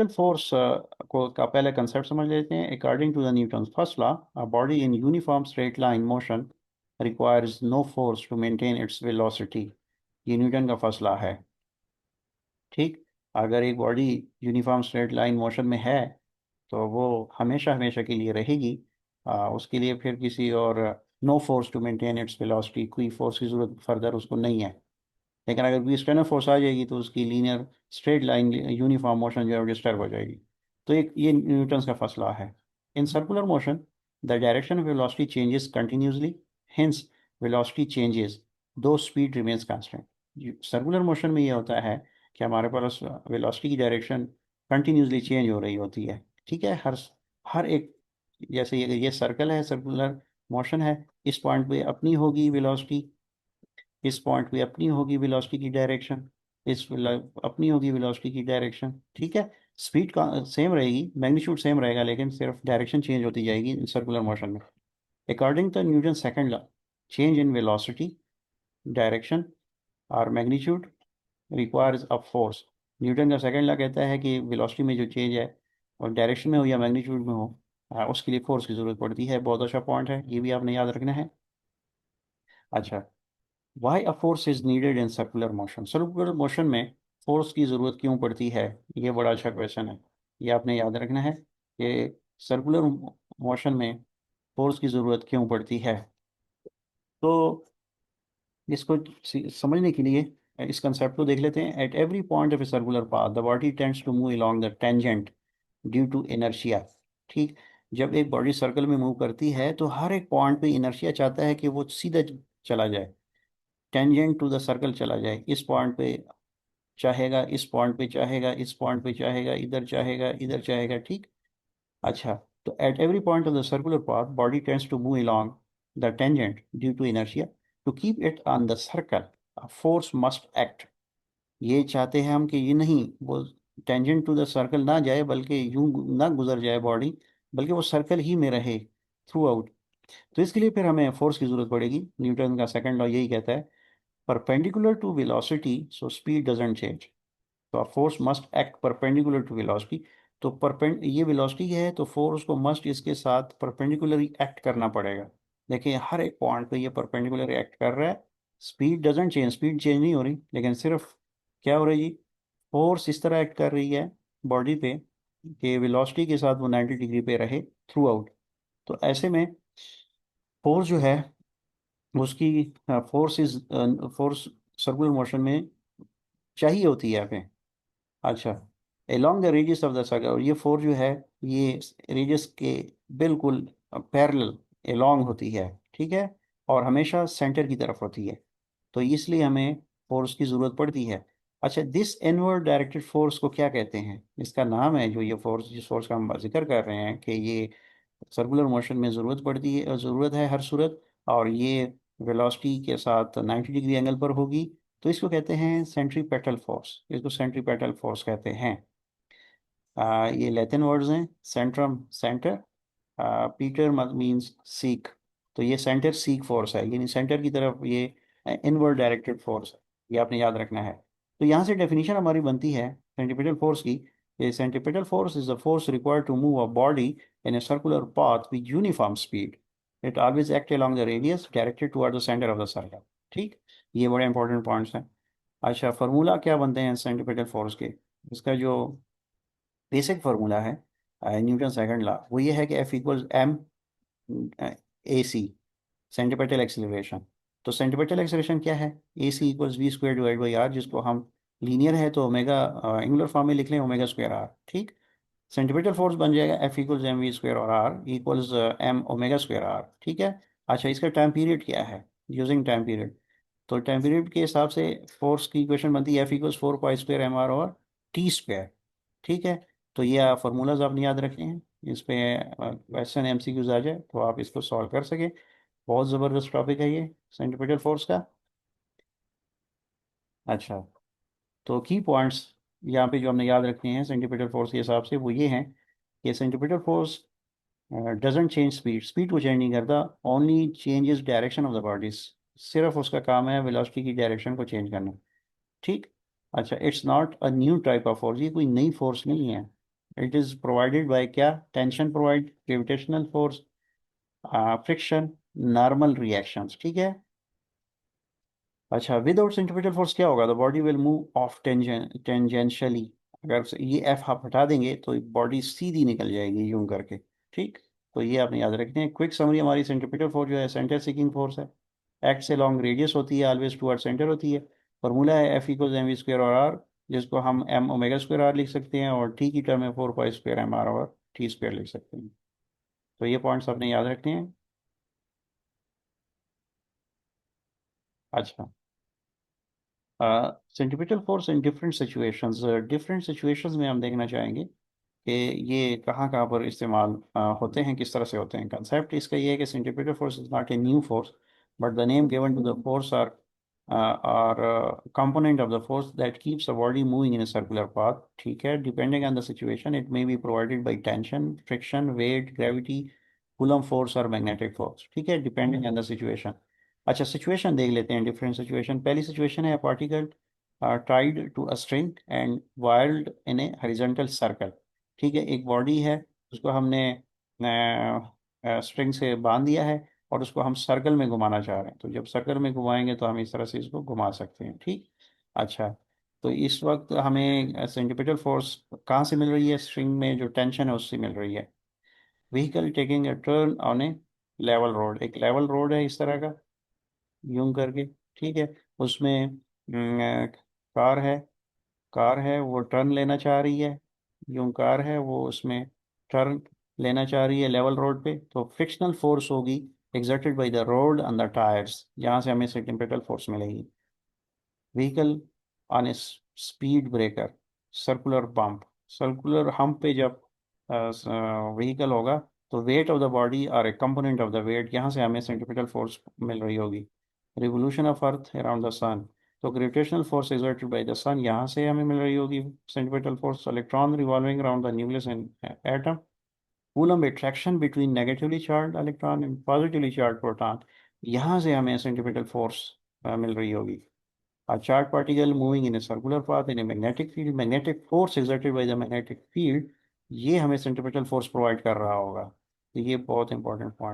Force को का पहले कंसेप्ट समझ लेते हैं। According to the Newton first law, a body in uniform straight line motion requires no force to maintain its velocity. ये Newton का फर्स्ट लॉ है। ठीक, अगर एक body uniform straight line motion में है तो वो हमेशा हमेशा के लिए रहेगी। उसके लिए फिर किसी और no force to maintain its velocity, कोई फोर्स की जरूरत फर्दर उसको नहीं है। लेकिन अगर कोई एक्सटर्नल फोर्स आ जाएगी तो उसकी linear straight line uniform motion जो है डिस्टर्ब हो जाएगी। तो एक ये न्यूटन्स का फर्स्ट लॉ है। In circular motion the direction of velocity changes continuously, hence velocity changes दो speed remains constant. Circular motion में ये होता है कि हमारे पास वेलोसिटी की डायरेक्शन कंटिन्यूसली चेंज हो रही होती है। ठीक है, हर हर एक, जैसे ये सर्कल है, सर्कुलर मोशन है, इस पॉइंट पे अपनी होगी वेलोसिटी, इस पॉइंट पे अपनी होगी वेलोसिटी की डायरेक्शन, अपनी होगी वेलोसिटी की डायरेक्शन। ठीक है, स्पीड का सेम रहेगी, मैग्नीट्यूड सेम रहेगा, लेकिन सिर्फ डायरेक्शन चेंज होती जाएगी सर्कुलर मोशन में। According to Newton second law, change in velocity, direction और magnitude requires a force. Newton का सेकंड लॉ कहता है कि वेलोसिटी में जो चेंज है और डायरेक्शन में हो या मैग्नीट्यूड में हो, उसके लिए फोर्स की जरूरत पड़ती है। बहुत अच्छा पॉइंट है, ये भी आपने याद रखना है। अच्छा, why a force is needed in circular motion. Circular motion में फोर्स की ज़रूरत क्यों पड़ती है? ये बड़ा अच्छा क्वेश्चन है, ये आपने याद रखना है कि सर्कुलर मोशन में फोर्स की ज़रूरत क्यों पड़ती है। तो इसको समझने के लिए इस कंसेप्ट को देख लेते हैं। At every point of a circular path the body tends to move along the tangent due to inertia. ठीक, जब एक बॉडी सर्कल में मूव करती है तो हर एक पॉइंट पे इनर्शिया चाहता है कि वो सीधा चला जाए, टेंजेंट टू द सर्कल चला जाए। इस पॉइंट पे चाहेगा, इस पॉइंट पे चाहेगा, इस पॉइंट पे चाहेगा, इधर चाहेगा, इधर चाहेगा। ठीक, अच्छा, तो at every point of the circular path body tends to move along the tangent due to inertia. To keep it on the circle a force must act. ये चाहते हैं हम कि ये नहीं, वो टेंजेंट टू द सर्कल ना जाए, बल्कि यूं ना गुजर जाए बॉडी, बल्कि वो सर्कल ही में रहे थ्रू आउट। तो इसके लिए फिर हमें फोर्स की जरूरत पड़ेगी। न्यूटन का सेकंड लॉ यही कहता है, perpendicular to velocity so speed doesn't change. तो force must act perpendicular to velocity. तो परपेंड ये वेलोसिटी है तो फोर्स को मस्ट इसके साथ परपेंडिकुलर एक्ट करना पड़ेगा। देखिए हर एक पॉइंट पे ये परपेंडिकुलर एक्ट कर रहा है। Speed doesn't change, speed change नहीं हो रही, लेकिन सिर्फ क्या हो रही है, फोर्स इस तरह एक्ट कर रही है बॉडी पे कि वेलोसिटी के साथ वो 90 डिग्री पे रहे थ्रू आउट। तो ऐसे में फोर्स जो है उसकी, फोर्स सर्कुलर मोशन में चाहिए होती है हमें। अच्छा, along the radius of the circle, और ये फोर जो है ये रेडियस के बिल्कुल पैरेलल along होती है। ठीक है, और हमेशा सेंटर की तरफ होती है, तो इसलिए हमें फोर्स की ज़रूरत पड़ती है। अच्छा, दिस इनवर्ड डायरेक्टेड फोर्स को क्या कहते हैं? इसका नाम है, जो ये फोर्स, जिस फोर्स का हम जिक्र कर रहे हैं कि ये सर्कुलर मोशन में ज़रूरत पड़ती है, ज़रूरत है हर सूरत, और ये वेलोसिटी के साथ 90 डिग्री एंगल पर होगी, तो इसको कहते हैं सेंट्रीपेटल फोर्स। इसको सेंट्रीपेटल फोर्स कहते हैं। ये लैटिन वर्ड्स हैं, Centrum centre, Peter means seek. तो ये सेंटर सीक फोर्स है, यानी सेंटर की तरफ ये इनवर्ड डायरेक्टेड फोर्स है। ये आपने याद रखना है। तो यहाँ से डेफिनेशन हमारी बनती है सेंट्रीपेटल फोर्स की। Centripetal force is the force required to move a body in a circular path with uniform speed. It always act along the radius directed toward the center of the circle. ठीक, ये बड़े important points हैं। अच्छा, formula क्या बनते हैं centripetal force के? इसका जो बेसिक फार्मूला है न्यूटन सेकंड लॉ, वो ये है कि F equals M A C, centripetal acceleration. तो सेंटीपेटल एक्सीलरेशन क्या है? A C equals V square divide by R, जिसको हम लीनियर है तो ओमेगा एंगुलर फॉर्म में लिख लें, ओमेगा स्क्वायर आर। ठीक, सेंटीपेटल फोर्स बन जाएगा F equals M V square और R equals M omega square R. ठीक है, अच्छा, इसका टाइम पीरियड क्या है? यूजिंग टाइम पीरियड, तो टाइम पीरियड के हिसाब से फोर्स की इक्वेशन बनती है F equals 4 pi square M R और टी स्क्वायर। ठीक है, तो ये फार्मूलाज आपने याद रखे हैं। इस पे क्वेश्चन एमसीक्यूज आ जाए तो आप इसको सॉल्व कर सके। बहुत ज़बरदस्त टॉपिक है ये सेंटीपिटल फोर्स का। अच्छा, तो की पॉइंट्स यहाँ पे जो हमने याद रखने हैं सेंटीपिटल फोर्स के हिसाब से, वो ये हैं कि centripetal force doesn't change speed, speed को चेंज नहीं करता, only changes direction of the bodies. सिर्फ उसका काम है वेलोसिटी की डायरेक्शन को चेंज करना। ठीक, अच्छा, it's not a new type of force, ये कोई नई फोर्स नहीं है। इट इज प्रोवाइडेड बाय क्या? Tension provide, gravitational force, friction, normal reactions. ठीक है। अच्छा, विदाउट सेंट्रीपिटल फोर्स क्या होगा? The body will move of tangentially. अगर ये एफ आप हटा देंगे तो बॉडी सीधी निकल जाएगी यूं करके। ठीक। तो ये आपने याद रखना है। क्विक समरी, हमारी सेंट्रीपिटल फोर्स जो है सेंटर सीकिंग फोर्स है, एक्ट से लॉन्ग रेडियस होती है, ऑलवेज टुवर्ड सेंटर होती है। फॉर्मूला है F equal M V square और आर, जिसको हम एम ओमेगा स्क्वायर आर लिख सकते हैं, और टी की टर्म में 4 पाई स्क्वायर एम आर और टी स्क्वायर लिख सकते हैं। तो ये पॉइंट्स आपने याद रखने हैं। अच्छा, centripetal force in different situations, different situations में हम देखना चाहेंगे कि ये कहाँ कहाँ पर इस्तेमाल होते हैं, किस तरह से होते हैं। कंसेप्ट इसका ये है कि centripetal force is not a new force, but the name given to the force are component of the force that keeps a body moving in a circular path। ठीक है। Depending on the situation it may be provided by tension, friction, weight, gravity, Coulomb force और magnetic force. ठीक है, depending on the situation. अच्छा, situation देख लेते हैं, different situation. पहली सिचुएशन है particle tied to a string and whirled in a horizontal circle। ठीक है, एक बॉडी है, उसको हमने स्ट्रिंग से बांध दिया है और उसको हम सर्कल में घुमाना चाह रहे हैं। तो जब सर्कल में घुमाएंगे तो हम इस तरह से इसको घुमा सकते हैं। ठीक। अच्छा, तो इस वक्त हमें सेंट्रीपिटल फोर्स कहाँ से मिल रही है? स्ट्रिंग में जो टेंशन है उससे मिल रही है। Vehicle taking a turn on A level road, एक लेवल रोड है इस तरह का, यूं करके। ठीक है। उसमें कार है, कार है वो टर्न लेना चाह रही है, यूं कार है वो उसमें टर्न लेना चाह रही है लेवल रोड पे। तो फ्रिक्शनल फोर्स होगी exerted by the road on the tires, जहाँ से हमें सेंट्रीपिटल फोर्स मिलेगी। Vehicle on A speed breaker, circular pump, circular hump पे जब व्हीकल होगा तो वेट ऑफ द बॉडी और a component of the weight, यहाँ से हमें सेंट्रीपिटल फोर्स मिल रही होगी। Revolution of earth around the sun, तो gravitational force exerted by the sun, यहाँ से हमें मिल रही होगी centripetal force. Electron revolving around the nucleus and atom, coulomb attraction between negatively charged electron and positively charged proton, यहाँ से हमें सेंट्रीपिटल फोर्स मिल रही होगी। A charged particle moving in a circular path in a magnetic field, magnetic force exerted by the magnetic field, ये हमें centripetal force provide कर रहा होगा। तो ये बहुत इंपॉर्टेंट पॉइंट